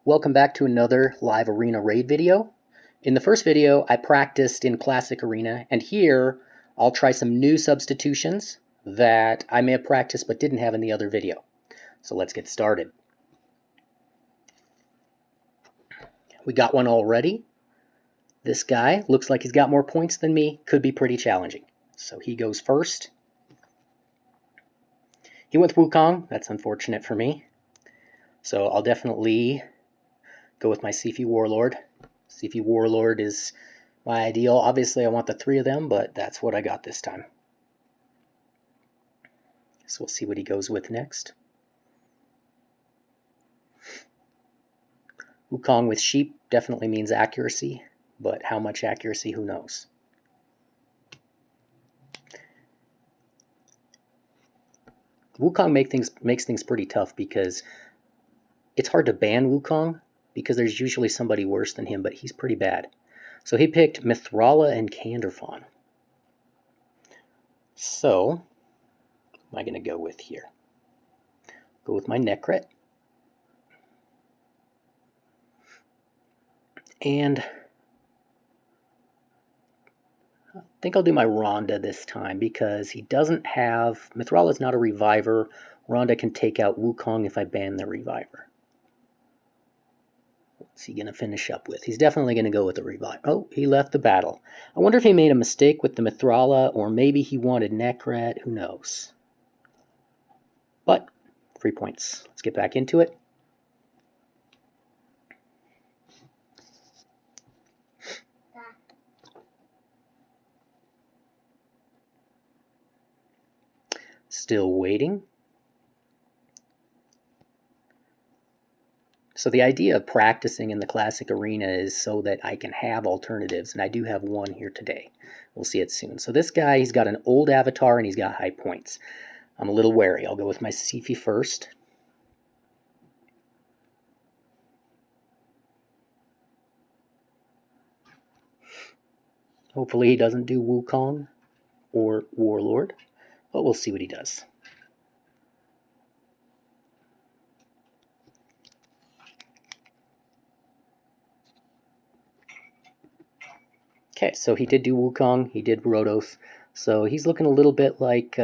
Welcome back to another live arena raid video. In the first video, I practiced in classic arena, and here I'll try some new substitutions that I may have practiced but didn't have in the other video. So let's get started. We got one already. This guy looks like he's got more points than me, could be pretty challenging. So he goes first. He went with Wukong, that's unfortunate for me. So I'll definitely go with my Sept Warlord. Sept Warlord is my ideal. Obviously I want the three of them, but that's what I got this time. So we'll see what he goes with next. Wukong with sheep definitely means accuracy, but how much accuracy, who knows. Wukong makes things pretty tough because it's hard to ban Wukong because there's usually somebody worse than him, but he's pretty bad. So he picked Mithrala and Canderfawn. So, what am I going to go with here? Go with my Necret. And I think I'll do my Rhonda this time because he doesn't have... Mithrala's not a reviver. Rhonda can take out Wukong if I ban the reviver. What's he going to finish up with? He's definitely going to go with the revive. Oh, he left the battle. I wonder if he made a mistake with the Mithrala, or maybe he wanted Necret. Who knows? But, 3 points. Let's get back into it. Still waiting. So the idea of practicing in the classic arena is so that I can have alternatives, and I do have one here today. We'll see it soon. So this guy, he's got an old avatar and he's got high points. I'm a little wary. I'll go with my Sept first. Hopefully he doesn't do Wukong or Warlord, but we'll see what he does. Okay, so he did do Wukong, he did Rotos, so he's looking a little bit like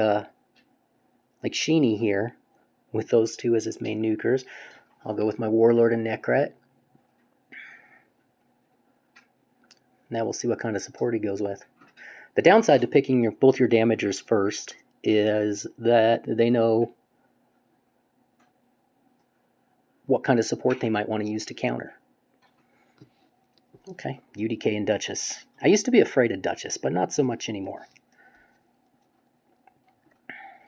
Sheeny here, with those two as his main nukers. I'll go with my Warlord and Necret. Now we'll see what kind of support he goes with. The downside to picking both your damagers first is that they know what kind of support they might want to use to counter. Okay, UDK and Duchess. I used to be afraid of Duchess, but not so much anymore.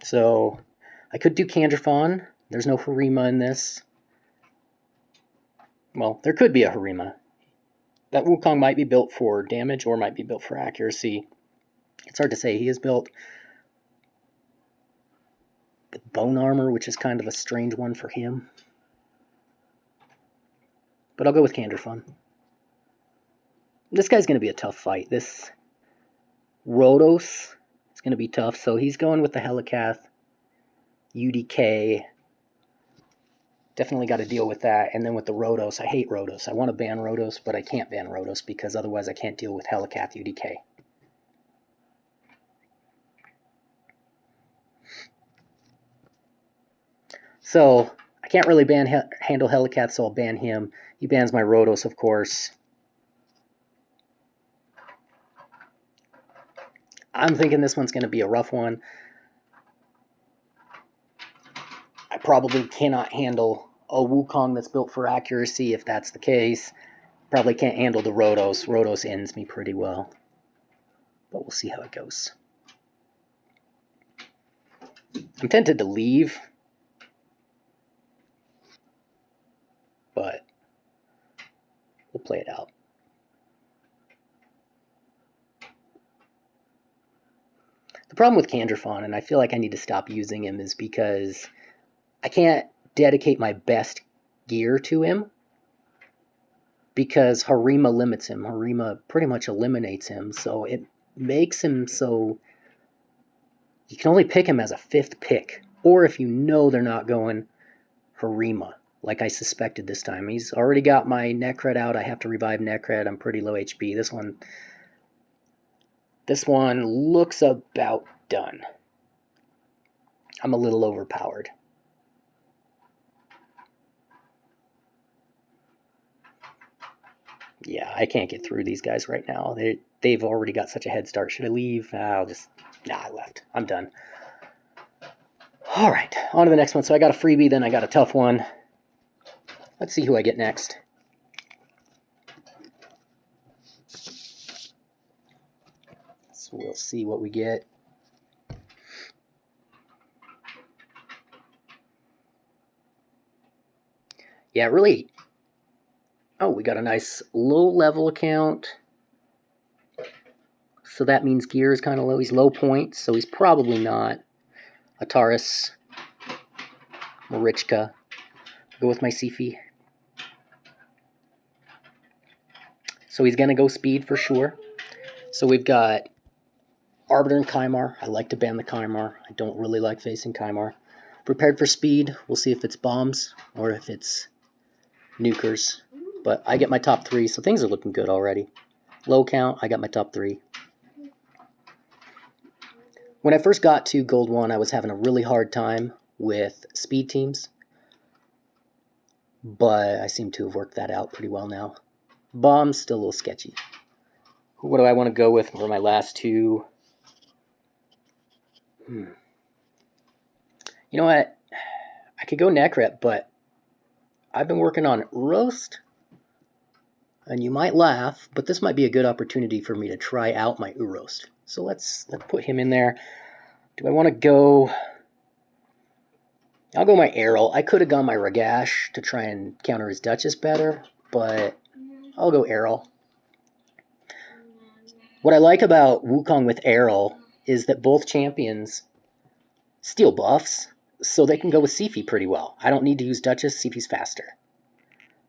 So, I could do Canderfawn. There's no Harima in this. Well, there could be a Harima. That Wukong might be built for damage or might be built for accuracy. It's hard to say. He is built with bone armor, which is kind of a strange one for him. But I'll go with Canderfawn. This guy's going to be a tough fight. This Rotos is going to be tough. So he's going with the Helicath, UDK. Definitely got to deal with that. And then with the Rotos, I hate Rotos. I want to ban Rotos, but I can't ban Rotos because otherwise I can't deal with Helicath, UDK. So I can't really handle Helicath, so I'll ban him. He bans my Rotos, of course. I'm thinking this one's going to be a rough one. I probably cannot handle a Wukong that's built for accuracy if that's the case. Probably can't handle the Rotos. Rotos ends me pretty well. But we'll see how it goes. I'm tempted to leave. But we'll play it out. The problem with Canderfawn, and I feel like I need to stop using him, is because I can't dedicate my best gear to him because Harima limits him. Harima pretty much eliminates him, so it makes him so you can only pick him as a 5th pick, or if you know they're not going Harima. like I suspected this time. He's already got my Necred out. I have to revive Necred. I'm pretty low HP. This one looks about done. I'm a little overpowered. Yeah, I can't get through these guys right now. They've already got such a head start. Should I leave? I left. I'm done. All right, on to the next one. So I got a freebie, then I got a tough one. Let's see who I get next. So we'll see what we get. Yeah, really. Oh, we got a nice low-level account. So that means gear is kind of low. He's low points, so he's probably not a Taurus, Marichka. Go with my Sifi. So he's going to go speed for sure. So we've got Arbiter and Kymar. I like to ban the Kymar. I don't really like facing Kymar. Prepared for speed. We'll see if it's bombs or if it's nukers. But I get my top 3, so things are looking good already. Low count, I got my top 3. When I first got to Gold 1, I was having a really hard time with speed teams. But I seem to have worked that out pretty well now. Bombs, still a little sketchy. What do I want to go with for my last 2? You know what? I could go Necret, but I've been working on Urost. And you might laugh, but this might be a good opportunity for me to try out my Urost. So let's put him in there. Do I want to go... I'll go my Errol. I could have gone my Ragash to try and counter his Duchess better, but I'll go Errol. What I like about Wukong with Errol is that both champions steal buffs, so they can go with Sifi pretty well. I don't need to use Duchess, Sifi's faster.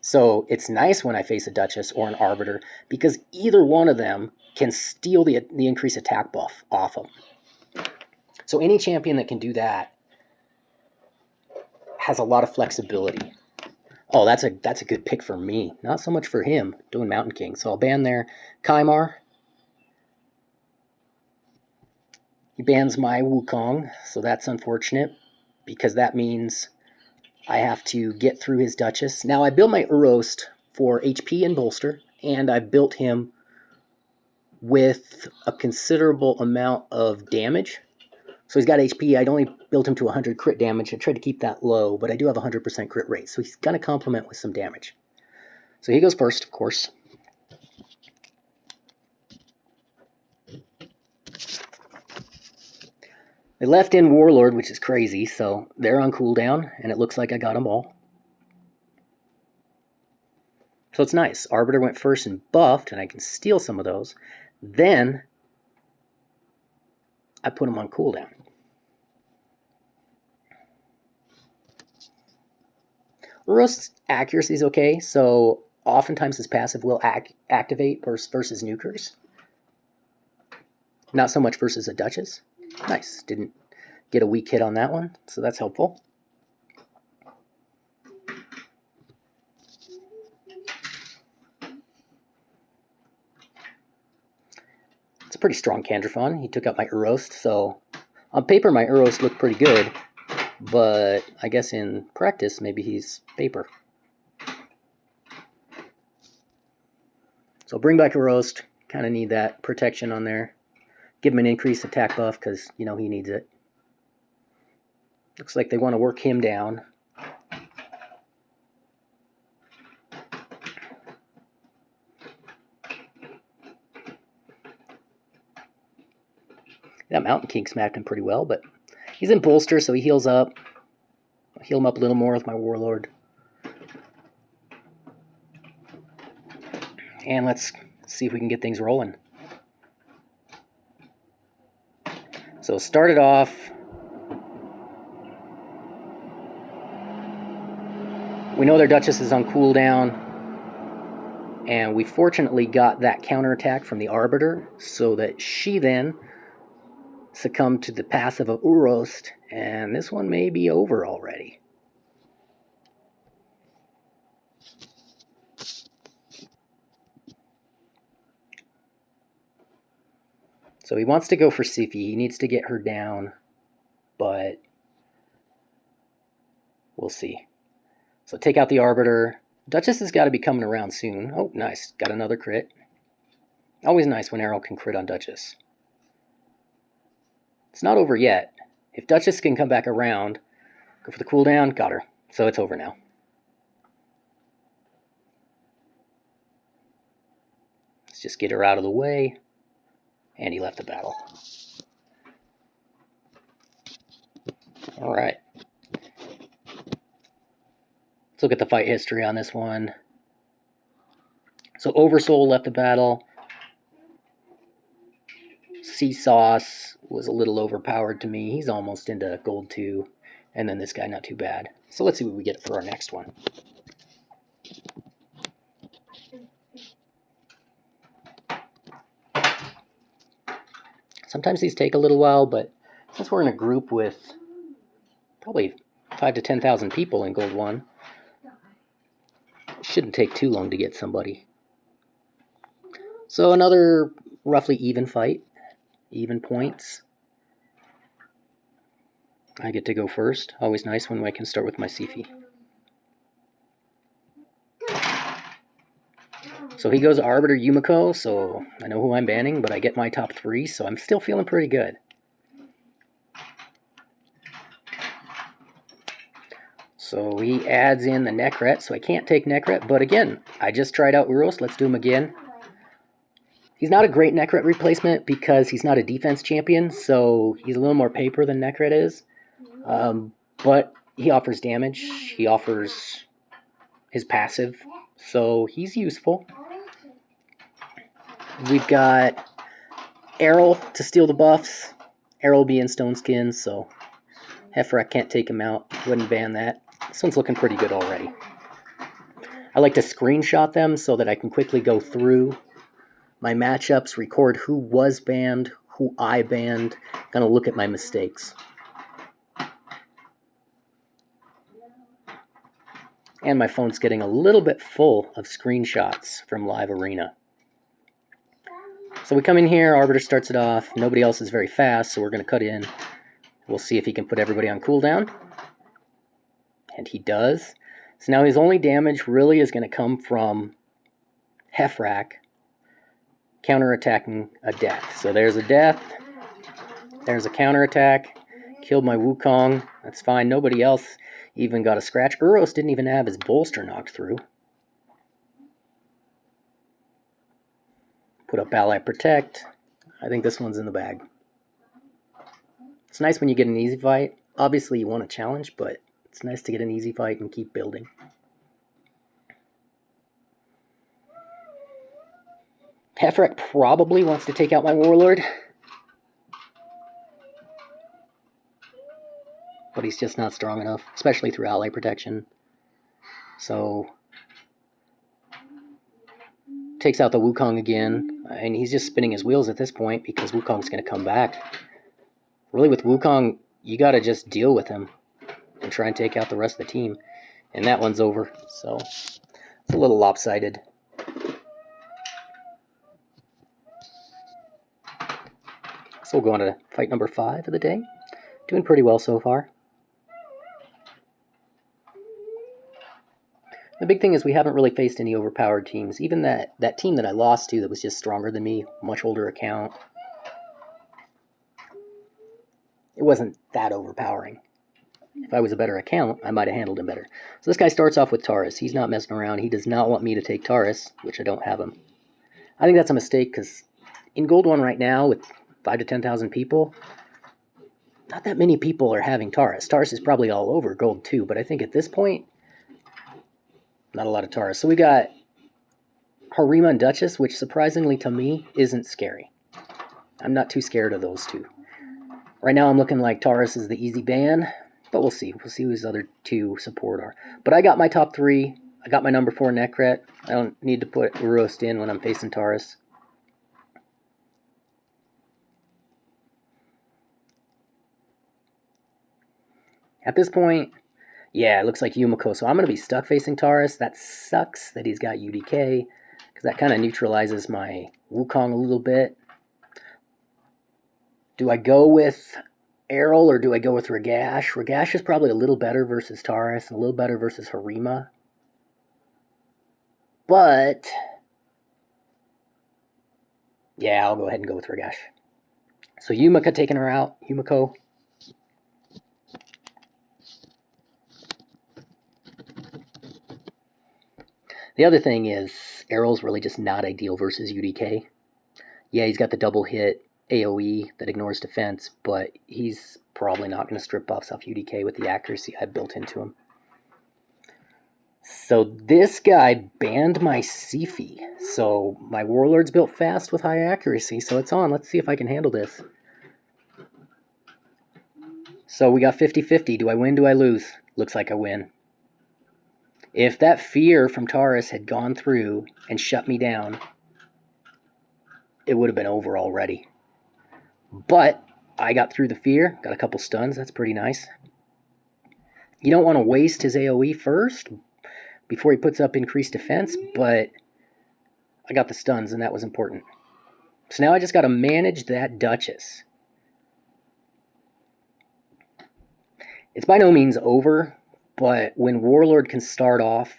So it's nice when I face a Duchess or an Arbiter, because either one of them can steal the increased attack buff off them. So any champion that can do that has a lot of flexibility. Oh, that's a good pick for me. Not so much for him, doing Mountain King. So I'll ban their Kymar. He bans my Wukong, so that's unfortunate, because that means I have to get through his Duchess. Now, I built my Urost for HP and bolster, and I built him with a considerable amount of damage. So he's got HP. I'd only built him to 100 crit damage. I tried to keep that low, but I do have 100% crit rate, so he's going to complement with some damage. So he goes first, of course. They left in Warlord, which is crazy, so they're on cooldown, and it looks like I got them all. So it's nice. Arbiter went first and buffed, and I can steal some of those. Then I put him on cooldown. Urost's accuracy is okay, so oftentimes his passive will activate versus nukers. Not so much versus a Duchess. Nice. Didn't get a weak hit on that one, so that's helpful. It's a pretty strong Candrafon. He took out my Urost, so on paper my Urost looked pretty good, but I guess in practice maybe he's paper. So bring back Urost. Kind of need that protection on there. Give him an increased attack buff because, you know, he needs it. Looks like they want to work him down. That Mountain King smacked him pretty well, but he's in bolster, so he heals up. I'll heal him up a little more with my Warlord. And let's see if we can get things rolling. So started off. We know their Duchess is on cooldown. And we fortunately got that counterattack from the Arbiter, so that she then succumbed to the passive of Urost, and this one may be over already. So he wants to go for Sifi. He needs to get her down, but we'll see. So take out the Arbiter. Duchess has got to be coming around soon. Oh, nice. Got another crit. Always nice when Errol can crit on Duchess. It's not over yet. If Duchess can come back around, go for the cooldown, got her. So it's over now. Let's just get her out of the way. And he left the battle. Alright. Let's look at the fight history on this one. So Oversoul left the battle. Sea Sauce was a little overpowered to me. He's almost into gold 2. And then this guy, not too bad. So let's see what we get for our next one. Sometimes these take a little while, but since we're in a group with probably 5,000 to 10,000 people in Gold 1, it shouldn't take too long to get somebody. So another roughly even fight, even points. I get to go first. Always nice when I can start with my Sifi. So he goes Arbiter Yumiko, so I know who I'm banning, but I get my top 3, so I'm still feeling pretty good. So he adds in the Necret, so I can't take Necret, but again, I just tried out Urost. Let's do him again. He's not a great Necret replacement because he's not a defense champion, so he's a little more paper than Necret is. But he offers damage, he offers his passive, so he's useful. We've got Errol to steal the buffs. Errol will be in Stone Skin, so Hefrak can't take him out. Wouldn't ban that. This one's looking pretty good already. I like to screenshot them so that I can quickly go through my matchups, record who was banned, who I banned, kind of look at my mistakes. And my phone's getting a little bit full of screenshots from Live Arena. So we come in here, Arbiter starts it off. Nobody else is very fast, so we're going to cut in. We'll see if he can put everybody on cooldown. And he does. So now his only damage really is going to come from Hefrak counterattacking a death. So there's a death. There's a counterattack. Killed my Wukong. That's fine. Nobody else even got a scratch. Urost didn't even have his bolster knocked through. Put up Ally Protect. I think this one's in the bag. It's nice when you get an easy fight. Obviously you want a challenge, but it's nice to get an easy fight and keep building. Hefrak probably wants to take out my Warlord. But he's just not strong enough, especially through ally protection. So takes out the Wukong again, and he's just spinning his wheels at this point because Wukong's going to come back. Really, with Wukong, you got to just deal with him and try and take out the rest of the team. And that one's over, so it's a little lopsided. So we'll go on to fight number 5 of the day. Doing pretty well so far. The big thing is we haven't really faced any overpowered teams. Even that team that I lost to that was just stronger than me, much older account, it wasn't that overpowering. If I was a better account, I might have handled him better. So this guy starts off with Taurus. He's not messing around. He does not want me to take Taurus, which I don't have him. I think that's a mistake because in Gold 1 right now with 5,000 to 10,000 people, not that many people are having Taurus. Taurus is probably all over Gold 2, but I think at this point, not a lot of Taurus. So we got Harima and Duchess, which surprisingly to me isn't scary. I'm not too scared of those two. Right now I'm looking like Taurus is the easy ban, but we'll see. We'll see who his other 2 support are. But I got my top 3. I got my number 4 Necret. I don't need to put Urost in when I'm facing Taurus. At this point, yeah, it looks like Yumiko, so I'm going to be stuck facing Taurus. That sucks that he's got UDK, because that kind of neutralizes my Wukong a little bit. Do I go with Errol or do I go with Ragash? Ragash is probably a little better versus Taurus and a little better versus Harima. But yeah, I'll go ahead and go with Ragash. So Yumiko taking her out. Yumiko. The other thing is, Errol's really just not ideal versus UDK. Yeah, he's got the double hit AoE that ignores defense, but he's probably not going to strip buffs off UDK with the accuracy I built into him. So this guy banned my Sifi. So my Warlord's built fast with high accuracy, so it's on. Let's see if I can handle this. So we got 50-50. Do I win? Do I lose? Looks like I win. If that fear from Taurus had gone through and shut me down, it would have been over already. But I got through the fear, got a couple stuns. That's pretty nice. You don't want to waste his AoE first before he puts up increased defense, but I got the stuns, and that was important. So now I just got to manage that Duchess. It's by no means over, but when Warlord can start off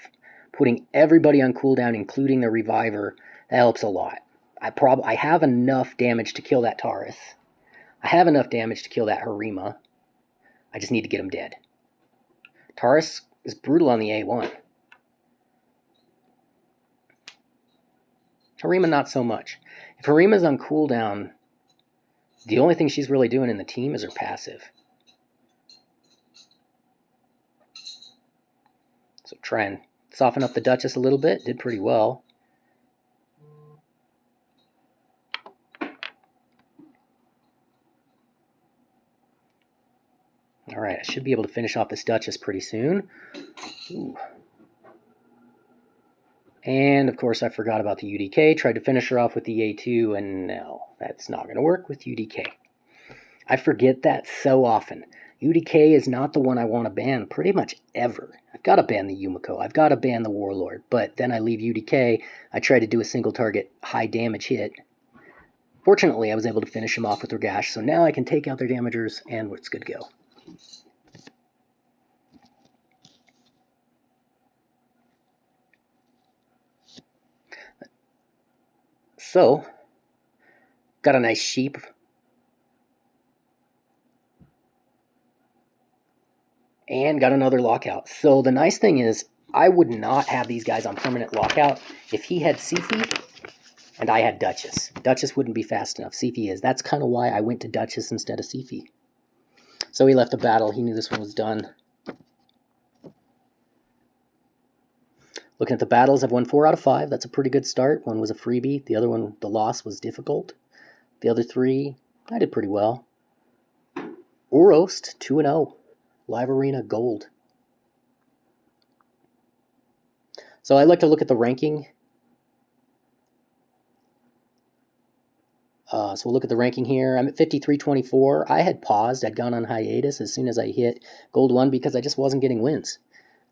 putting everybody on cooldown, including the Reviver, that helps a lot. I have enough damage to kill that Taurus. I have enough damage to kill that Harima. I just need to get him dead. Taurus is brutal on the A1. Harima, not so much. If Harima's on cooldown, the only thing she's really doing in the team is her passive. So try and soften up the Duchess a little bit. Did pretty well. Alright, I should be able to finish off this Duchess pretty soon. Ooh. And, of course, I forgot about the UDK. Tried to finish her off with the A2, and no, that's not going to work with UDK. I forget that so often. UDK is not the one I want to ban pretty much ever. I've got to ban the Yumiko. I've got to ban the Warlord. But then I leave UDK. I try to do a single target high damage hit. Fortunately, I was able to finish him off with Ragash, so now I can take out their damagers, and it's good to go. So, got a nice sheep. And got another lockout. So the nice thing is, I would not have these guys on permanent lockout if he had Sifi and I had Duchess. Duchess wouldn't be fast enough. Sifi is. That's kind of why I went to Duchess instead of Sifi. So he left the battle. He knew this one was done. Looking at the battles, I've won 4 out of 5. That's a pretty good start. One was a freebie. The other one, the loss, was difficult. The other 3, I did pretty well. Urost, 2-0. Live Arena Gold. So I like to look at the ranking. So we'll look at the ranking here. I'm at 53.24. I had paused. I'd gone on hiatus as soon as I hit Gold 1 because I just wasn't getting wins.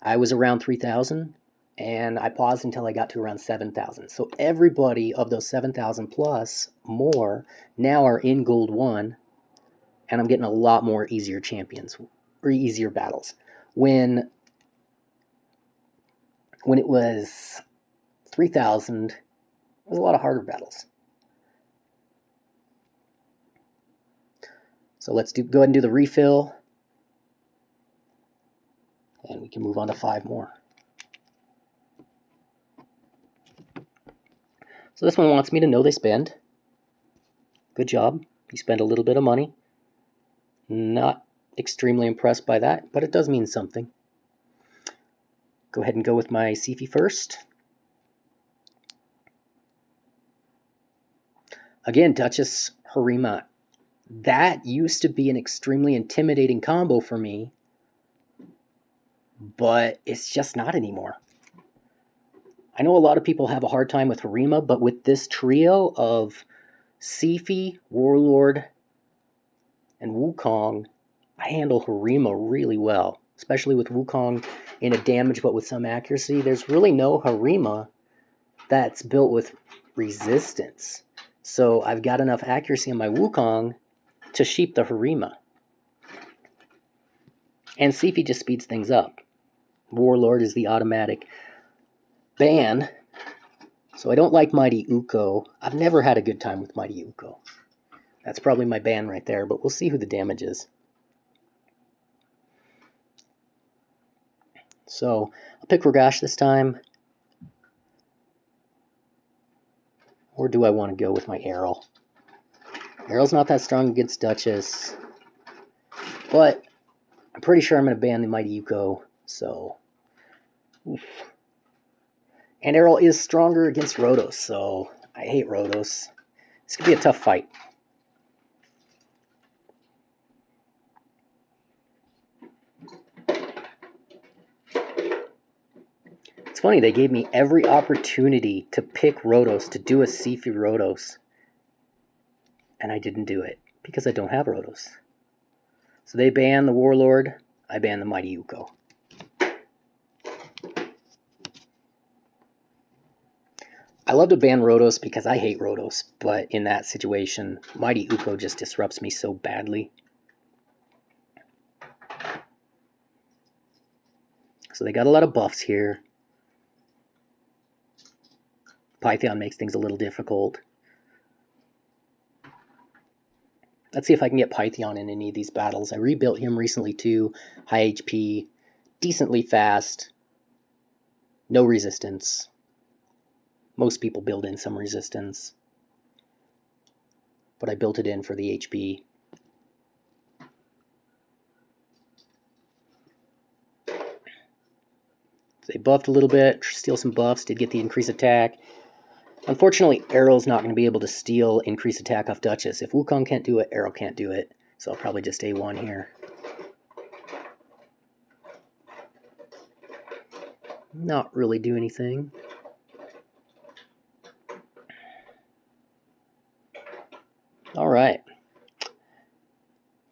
I was around 3,000, and I paused until I got to around 7,000. So everybody of those 7,000 plus more now are in Gold 1, and I'm getting a lot more easier champions, or easier battles. When it was 3,000, it was a lot of harder battles. So let's go ahead and do the refill. And we can move on to 5 more. So this one wants me to know they spend. Good job. You spend a little bit of money. Not extremely impressed by that, but it does mean something. Go ahead and go with my Sifi first. Again, Duchess Harima. That used to be an extremely intimidating combo for me, but it's just not anymore. I know a lot of people have a hard time with Harima, but with this trio of Sifi, Warlord, and Wukong, I handle Harima really well, especially with Wukong in a damage but with some accuracy. There's really no Harima that's built with resistance. So I've got enough accuracy on my Wukong to sheep the Harima. And Sifi just speeds things up. Warlord is the automatic ban. So I don't like Mighty Uko. I've never had a good time with Mighty Uko. That's probably my ban right there, but we'll see who the damage is. So I'll pick Rogash this time. Or do I want to go with my Errol? Errol's not that strong against Duchess. But I'm pretty sure I'm going to ban the Mighty Uko. So, oof. And Errol is stronger against Rotos, so I hate Rotos. This could be a tough fight. It's funny, they gave me every opportunity to pick Rotos, to do a Sifi Rotos. And I didn't do it, because I don't have Rotos. So they ban the Warlord, I ban the Mighty Uko. I love to ban Rotos because I hate Rotos, but in that situation, Mighty Uko just disrupts me so badly. So they got a lot of buffs here. Python makes things a little difficult. Let's see if I can get Python in any of these battles. I rebuilt him recently too. High HP, decently fast, no resistance. Most people build in some resistance, but I built it in for the HP. They buffed a little bit, steal some buffs, did get the increased attack. Unfortunately, Errol's not going to be able to steal increased attack off Duchess. If Wukong can't do it, Errol can't do it. So I'll probably just A1 here. Not really do anything. Alright.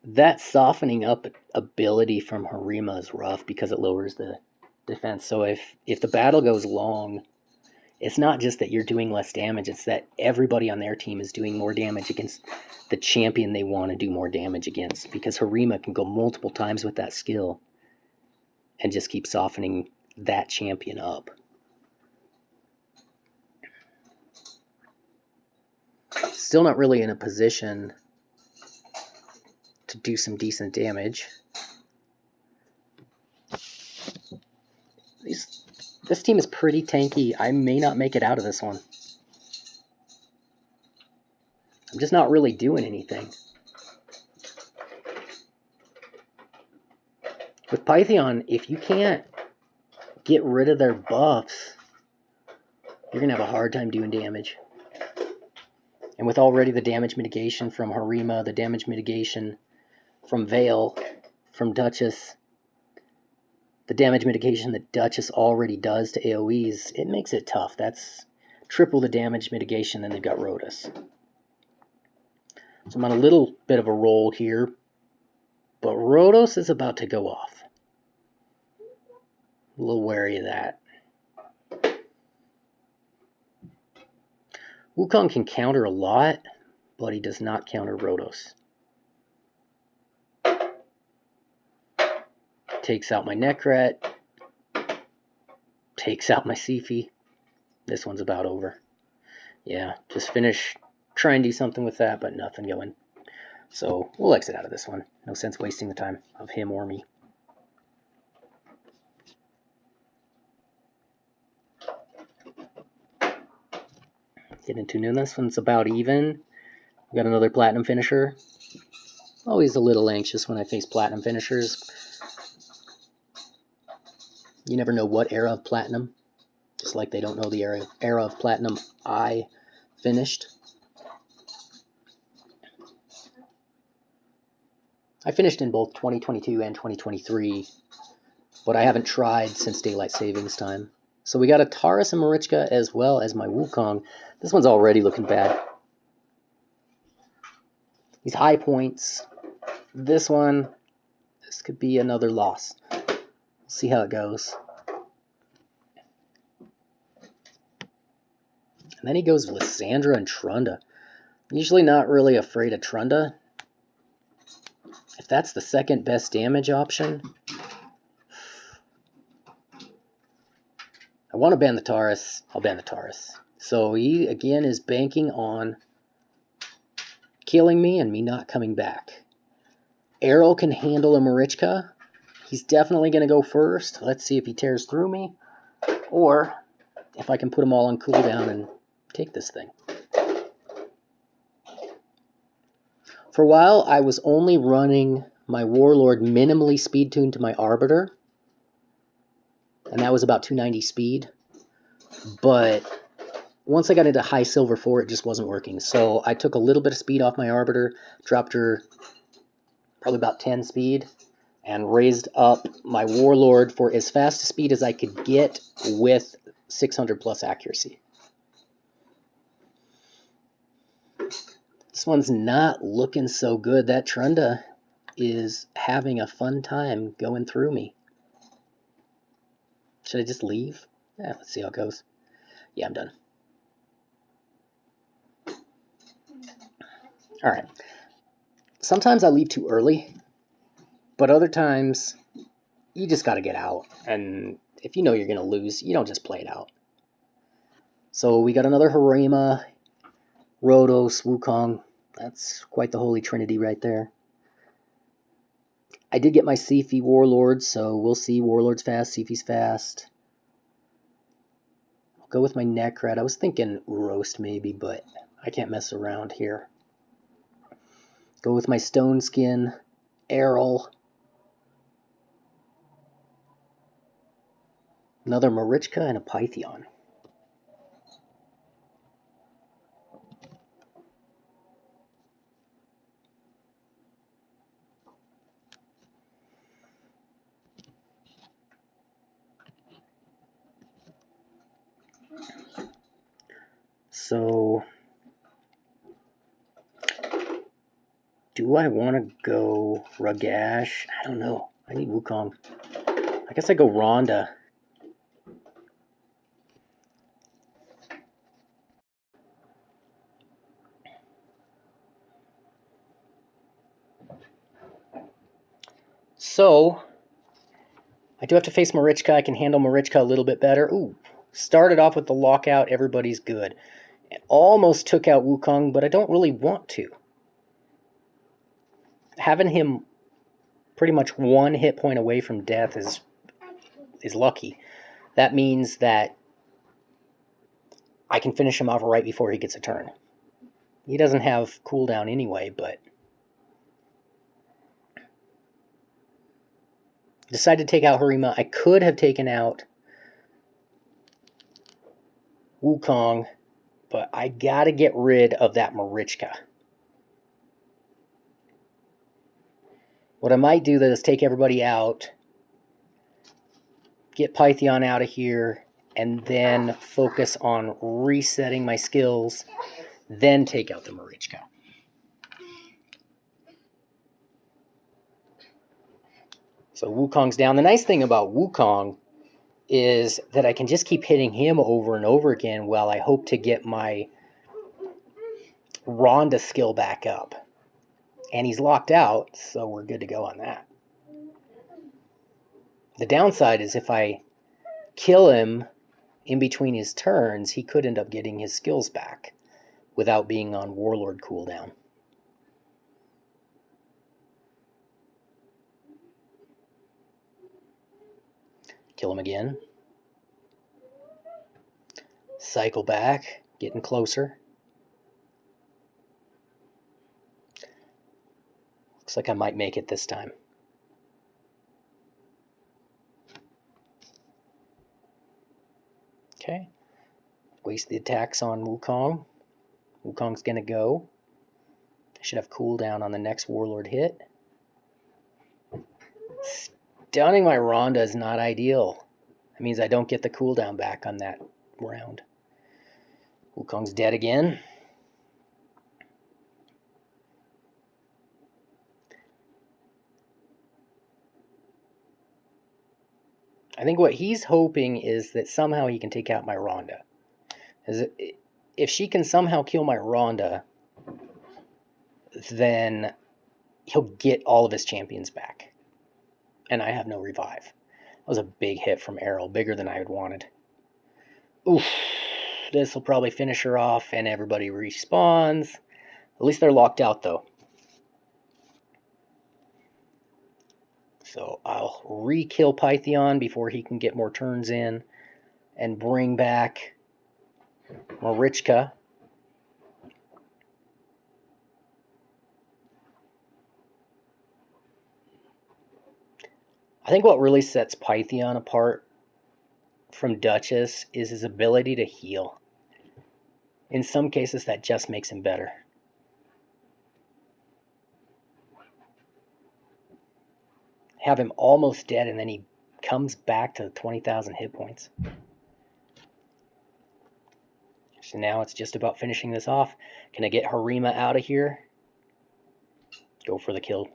That softening up ability from Harima is rough because it lowers the defense. So if the battle goes long, it's not just that you're doing less damage, it's that everybody on their team is doing more damage against the champion they want to do more damage against, because Harima can go multiple times with that skill and just keep softening that champion up. Still not really in a position to do some decent damage. This team is pretty tanky. I may not make it out of this one. I'm just not really doing anything. With Python, if you can't get rid of their buffs, you're going to have a hard time doing damage. And with already the damage mitigation from Harima, the damage mitigation from Veil, from Duchess, the damage mitigation that Duchess already does to AoEs, it makes it tough. That's triple the damage mitigation than they've got Rotos. So I'm on a little bit of a roll here, but Rotos is about to go off. A little wary of that. Wukong can counter a lot, but he does not counter Rotos. Takes out my Nekret. Takes out my Sifi. This one's about over. Yeah, just finish, try and do something with that, but nothing going. So we'll exit out of this one. No sense wasting the time of him or me. Getting into noon. This one's about even. We got another platinum finisher. Always a little anxious when I face platinum finishers. You never know what era of platinum. Just like they don't know the era of platinum I finished. I finished in both 2022 and 2023, but I haven't tried since Daylight Savings Time. So we got a Taurus and Marichka as well as my Wukong. This one's already looking bad. These high points. This one, this could be another loss. We'll see how it goes. And then he goes with Lysandra and Trunda. I'm usually not really afraid of Trunda. If that's the second best damage option, I want to ban the Taurus. I'll ban the Taurus. So he, again, is banking on killing me and me not coming back. Errol can handle a Marichka. He's definitely going to go first. Let's see if he tears through me, or if I can put them all on cooldown and take this thing. For a while, I was only running my Warlord minimally speed tuned to my Arbiter, and that was about 290 speed. But once I got into high silver 4, it just wasn't working. So I took a little bit of speed off my Arbiter, dropped her probably about 10 speed, and raised up my Warlord for as fast a speed as I could get with 600 plus accuracy. This one's not looking so good. That Trunda is having a fun time going through me. Should I just leave? Yeah, let's see how it goes. Yeah, I'm done. All right. Sometimes I leave too early, but other times you just got to get out. And if you know you're going to lose, you don't just play it out. So we got another Harima, Rhodos, Wukong. That's quite the holy trinity right there. I did get my Sifi Warlord, so we'll see. Warlord's fast, Sifi's fast. I'll go with my Necrat. I was thinking Urost maybe, but I can't mess around here. Go with my Stone Skin, Errol. Another Marichka and a Pythion. So, do I want to go Ragash? I don't know. I need Wukong. I guess I go Rhonda. So, I do have to face Marichka. I can handle Marichka a little bit better. Ooh, started off with the lockout. Everybody's good. And almost took out Wukong, but I don't really want to. Having him pretty much one hit point away from death is lucky. That means that I can finish him off right before he gets a turn. He doesn't have cooldown anyway, but decided to take out Harima. I could have taken out Wukong, but I gotta get rid of that Marichka. What I might do is take everybody out, get Pythion out of here, and then focus on resetting my skills, then take out the Marichka. So Wukong's down. The nice thing about Wukong is that I can just keep hitting him over and over again while I hope to get my Rhonda skill back up. And he's locked out, so we're good to go on that. The downside is if I kill him in between his turns, he could end up getting his skills back without being on Warlord cooldown. Kill him again. Cycle back, getting closer. Looks like I might make it this time. Okay. Waste the attacks on Wukong. Wukong's gonna go. I should have cooldown on the next Warlord hit. Stunning my Rhonda is not ideal. That means I don't get the cooldown back on that round. Wukong's dead again. I think what he's hoping is that somehow he can take out my Rhonda. If she can somehow kill my Rhonda, then he'll get all of his champions back. And I have no revive. That was a big hit from Errol, bigger than I had wanted. Oof, this will probably finish her off and everybody respawns. At least they're locked out though. So I'll re-kill Pythion before he can get more turns in and bring back Marichka. I think what really sets Pythion apart from Duchess is his ability to heal. In some cases, that just makes him better. Have him almost dead, and then he comes back to 20,000 hit points. So now it's just about finishing this off. Can I get Harima out of here? Go for the kill.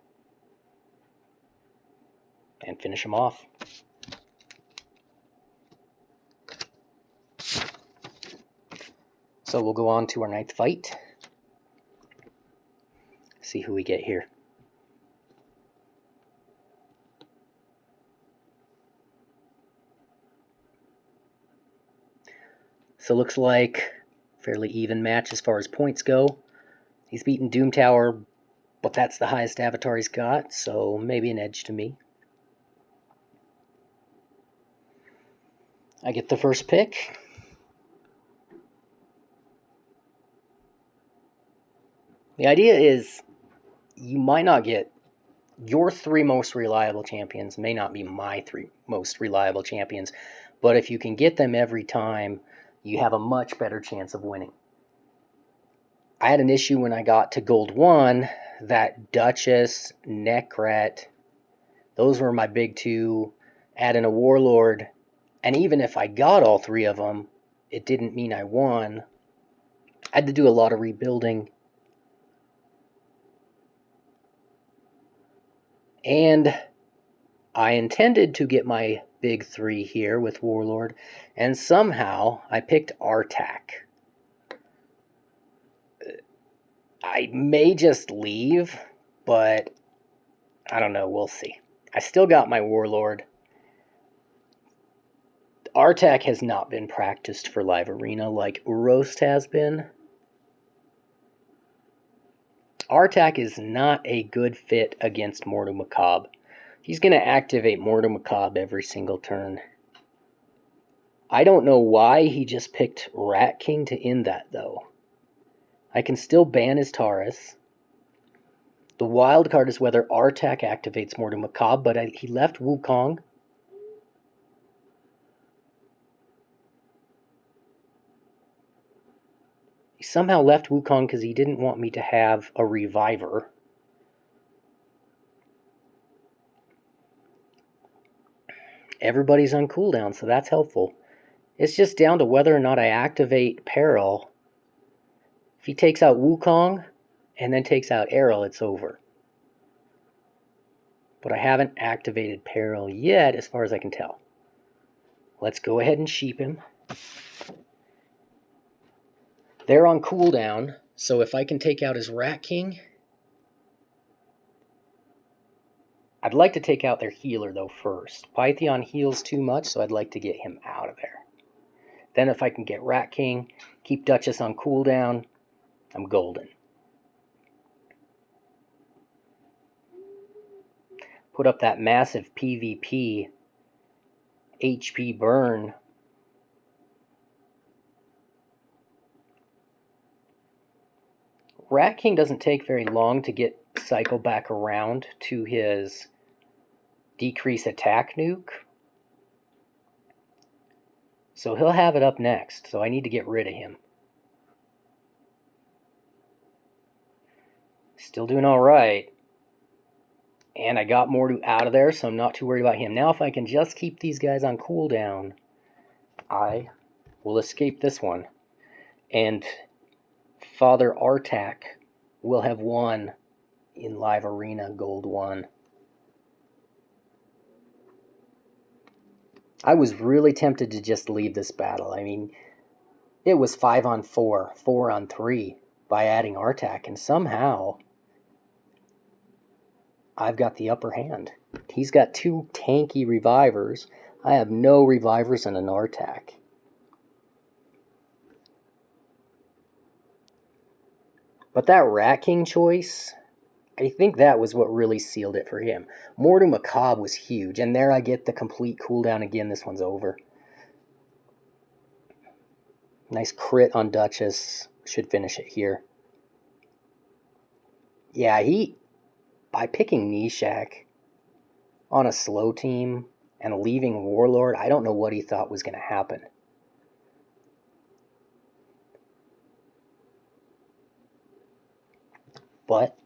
And finish him off. So we'll go on to our 9th fight. See who we get here. So looks like fairly even match as far as points go. He's beaten Doom Tower, but that's the highest avatar he's got, so maybe an edge to me. I get the first pick. The idea is you might not get your 3 most reliable champions, may not be my 3 most reliable champions, but if you can get them every time, you have a much better chance of winning. I had an issue when I got to Gold 1 that Duchess, Necret, those were my big 2, add in a Warlord, and even if I got all 3 of them, it didn't mean I won. I had to do a lot of rebuilding. And I intended to get my big 3 here with Warlord, and somehow I picked Artak. I may just leave, but I don't know, we'll see. I still got my Warlord. Artak has not been practiced for live arena like Urost has been. Artak is not a good fit against Mortal Macabre. He's going to activate Mortal Macabre every single turn. I don't know why he just picked Rat King to end that, though. I can still ban his Taurus. The wild card is whether Artak activates Mortal Macabre, but he left Wukong. He somehow left Wukong because he didn't want me to have a Reviver. Everybody's on cooldown, so that's helpful. It's just down to whether or not I activate Peril. If he takes out Wukong and then takes out Errol, it's over. But I haven't activated Peril yet, as far as I can tell. Let's go ahead and sheep him. They're on cooldown, so if I can take out his Rat King... I'd like to take out their healer, though, first. Pythion heals too much, so I'd like to get him out of there. Then if I can get Rat King, keep Duchess on cooldown, I'm golden. Put up that massive PvP HP burn. Rat King doesn't take very long to get cycle back around to his decrease attack nuke. So he'll have it up next, so I need to get rid of him. Still doing alright. And I got Mordu out of there, so I'm not too worried about him. Now if I can just keep these guys on cooldown, I will escape this one. And Father Artak will have won in Live Arena Gold 1. I was really tempted to just leave this battle. I mean, it was 5-on-4, 4-on-3 by adding Artak, and somehow I've got the upper hand. He's got 2 tanky revivers. I have no revivers and an Artak. But that Rat King choice, I think that was what really sealed it for him. Mortal Macabre was huge, and there I get the complete cooldown again. This one's over. Nice crit on Duchess. Should finish it here. Yeah, by picking Nishak on a slow team and leaving Warlord, I don't know what he thought was going to happen. But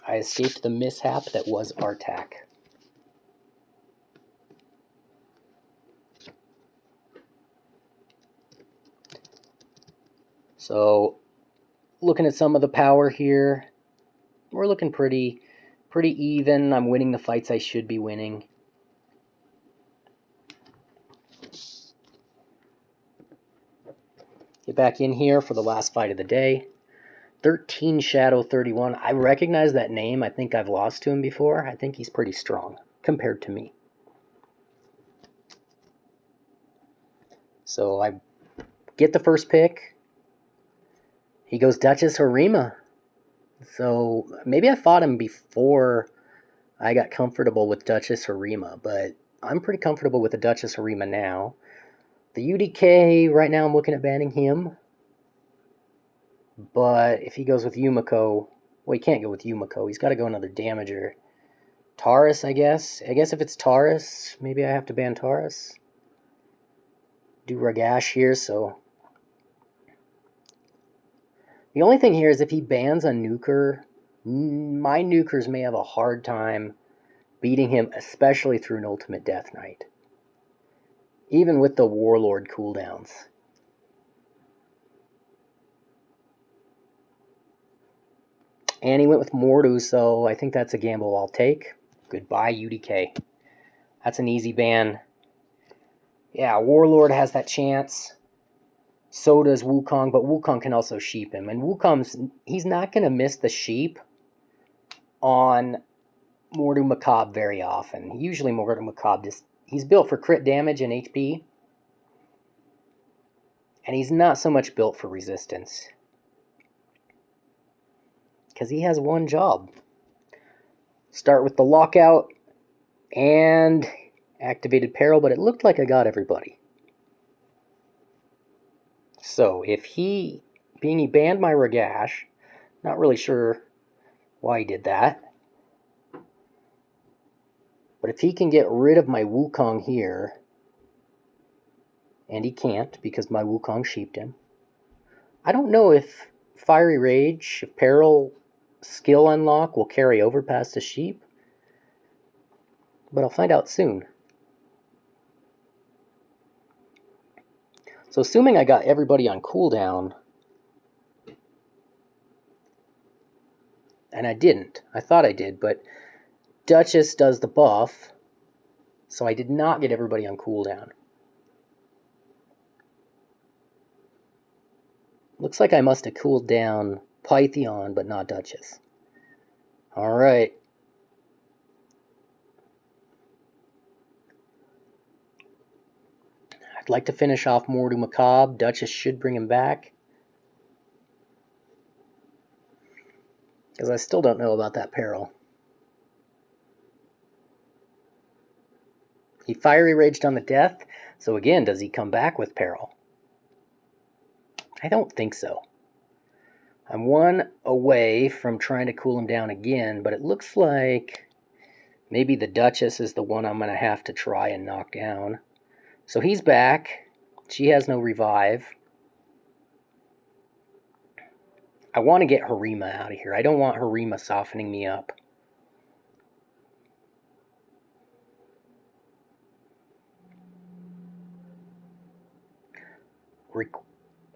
I escaped the mishap that was Artak. So, looking at some of the power here, we're looking pretty even. I'm winning the fights I should be winning. Get back in here for the last fight of the day. 13 Shadow 31. I recognize that name. I think I've lost to him before. I think he's pretty strong compared to me. So I get the first pick. He goes Duchess Harima. So maybe I fought him before I got comfortable with Duchess Harima, but I'm pretty comfortable with the Duchess Harima now. The UDK, right now I'm looking at banning him. But if he goes with Yumiko, well, he can't go with Yumiko. He's got to go another damager. Taurus, I guess. I guess if it's Taurus, maybe I have to ban Taurus. Do Ragash here, so... The only thing here is if he bans a nuker, my nukers may have a hard time beating him, especially through an Ultimate Death Knight. Even with the Warlord cooldowns. And he went with Mordu, so I think that's a gamble I'll take. Goodbye, UDK. That's an easy ban. Yeah, Warlord has that chance. So does Wukong, but Wukong can also sheep him. And he's not going to miss the sheep on Mordu Macabre very often. Usually Mordu Macabre, he's built for crit damage and HP. And he's not so much built for resistance. Because he has one job. Start with the lockout and activated peril, but it looked like I got everybody. So if he banned my Ragash, not really sure why he did that. But if he can get rid of my Wukong here, and he can't because my Wukong sheeped him. I don't know if Fiery Rage, if Peril skill unlock will carry over past the sheep, but I'll find out soon. So assuming I got everybody on cooldown, and I didn't. I thought I did, but Duchess does the buff, so I did not get everybody on cooldown. Looks like I must have cooled down Pythion, but not Duchess. Alright. I'd like to finish off Mordu Macabre. Duchess should bring him back. Because I still don't know about that peril. He Fiery Raged on the death, so again, does he come back with peril? I don't think so. I'm one away from trying to cool him down again, but it looks like maybe the Duchess is the one I'm going to have to try and knock down. So he's back. She has no revive. I want to get Harima out of here. I don't want Harima softening me up.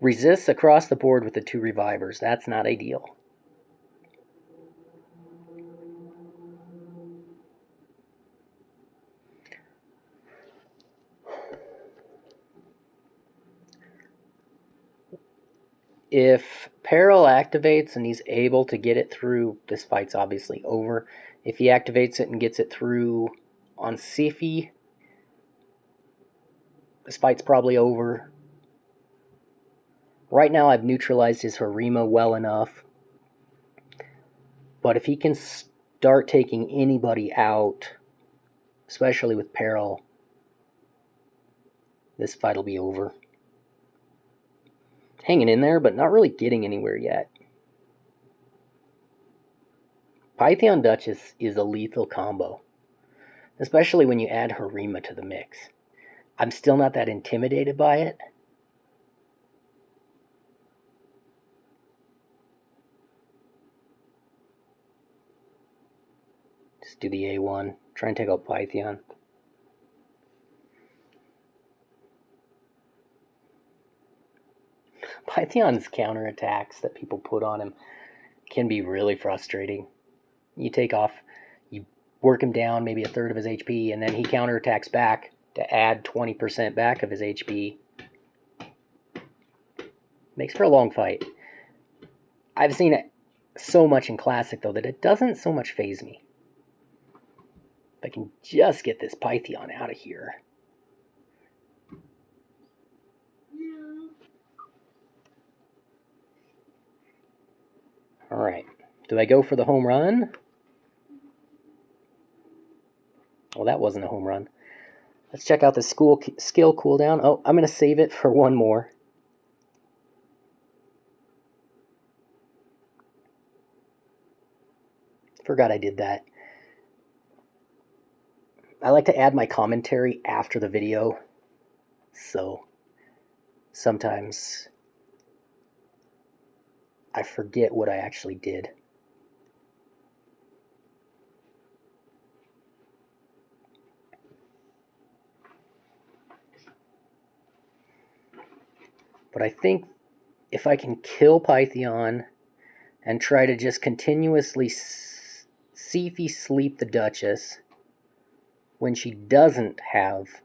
Resists across the board with the 2 revivers. That's not ideal. If Peril activates and he's able to get it through, this fight's obviously over. If he activates it and gets it through on Sifi, this fight's probably over. Right now I've neutralized his Harima well enough. But if he can start taking anybody out, especially with Peril, this fight will be over. Hanging in there, but not really getting anywhere yet. Pythion Duchess is a lethal combo, especially when you add Harima to the mix. I'm still not that intimidated by it. Just do the A1. Try and take out Pythion. Pythion's counterattacks that people put on him can be really frustrating. You take off, you work him down maybe a third of his HP, and then he counterattacks back to add 20% back of his HP. Makes for a long fight. I've seen it so much in Classic, though, that it doesn't so much faze me. If I can just get this Pythion out of here. Alright, do I go for the home run? Well, that wasn't a home run. Let's check out the skill cooldown. Oh, I'm going to save it for one more. Forgot I did that. I like to add my commentary after the video, so sometimes I forget what I actually did. But I think if I can kill Pythion and try to just continuously Sifi sleep the Duchess when she doesn't have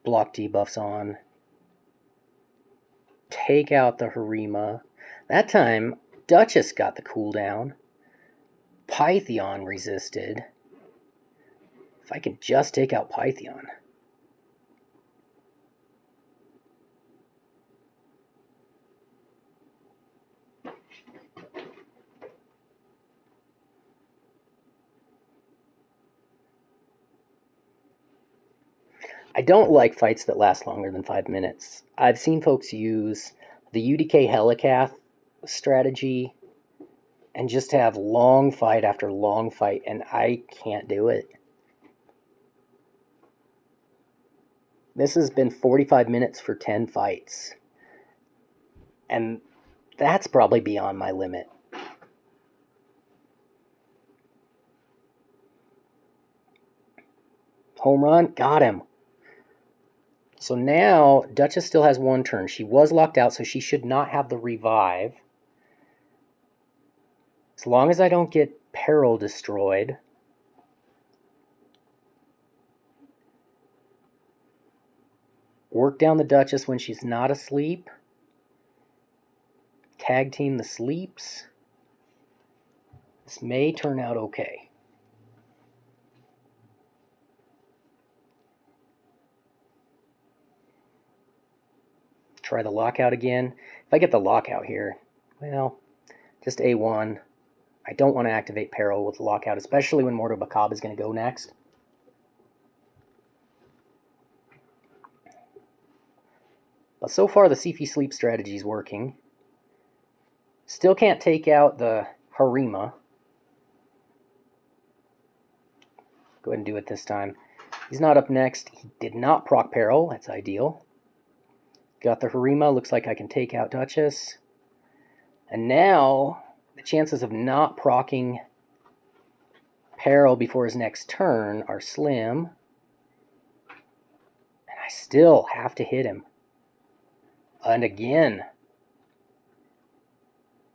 block debuffs on, take out the Harima. That time, Duchess got the cooldown. Pythion resisted. If I can just take out Pythion. I don't like fights that last longer than 5 minutes. I've seen folks use the UDK Helicath strategy and just have long fight after long fight, and I can't do it. This has been 45 minutes for 10 fights, and that's probably beyond my limit. Home run, got him. So now, Duchess still has one turn. She was locked out, so she should not have the revive. As long as I don't get Peril destroyed. Work down the Duchess when she's not asleep. Tag team the sleeps. This may turn out okay. Try the lockout again. If I get the lockout here, well, just A1. I don't want to activate Peril with the lockout, especially when Mortal Macabre is going to go next. But so far, the Sifi sleep strategy is working. Still can't take out the Harima. Go ahead and do it this time. He's not up next. He did not proc Peril. That's ideal. Got the Harima. Looks like I can take out Duchess. And now, the chances of not proccing Peril before his next turn are slim. And I still have to hit him. And again.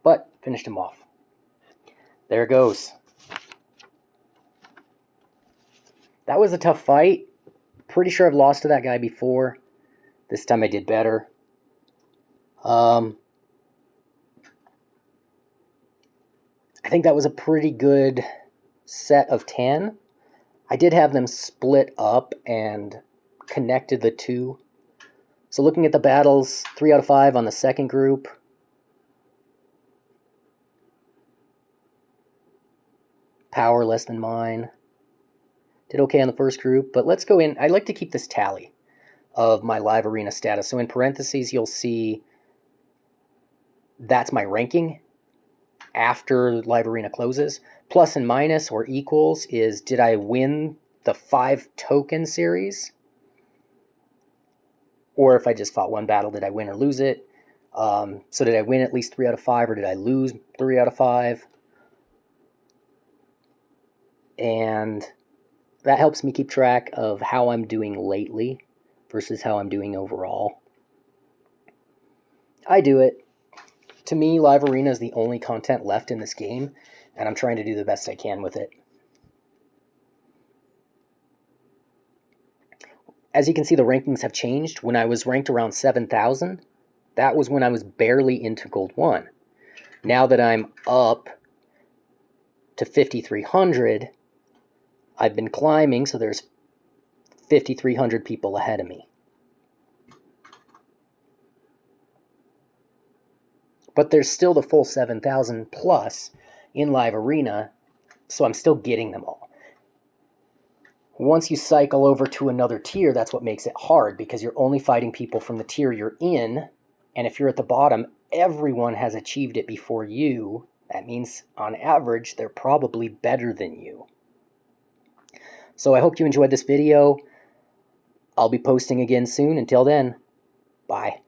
But finished him off. There it goes. That was a tough fight. Pretty sure I've lost to that guy before. This time I did better. I I think that was a pretty good set of 10. I did have them split up and connected the two. So looking at the battles, 3 out of 5 on the second group. Power less than mine. Did okay on the first group, but let's go in. I like to keep this tally of my live arena status. So in parentheses, you'll see that's my ranking after live arena closes. Plus and minus or equals is, did I win the 5 token series? Or if I just fought one battle, did I win or lose it? So did I win at least 3 out of 5, or did I lose 3 out of 5? And that helps me keep track of how I'm doing lately versus how I'm doing overall. I do it. To me, Live Arena is the only content left in this game, and I'm trying to do the best I can with it. As you can see, the rankings have changed. When I was ranked around 7,000, that was when I was barely into Gold 1. Now that I'm up to 5,300, I've been climbing, so there's 5,300 people ahead of me. But there's still the full 7,000 plus in Live Arena, so I'm still getting them all. Once you cycle over to another tier, that's what makes it hard, because you're only fighting people from the tier you're in, and if you're at the bottom, everyone has achieved it before you. That means, on average, they're probably better than you. So I hope you enjoyed this video. I'll be posting again soon. Until then, bye.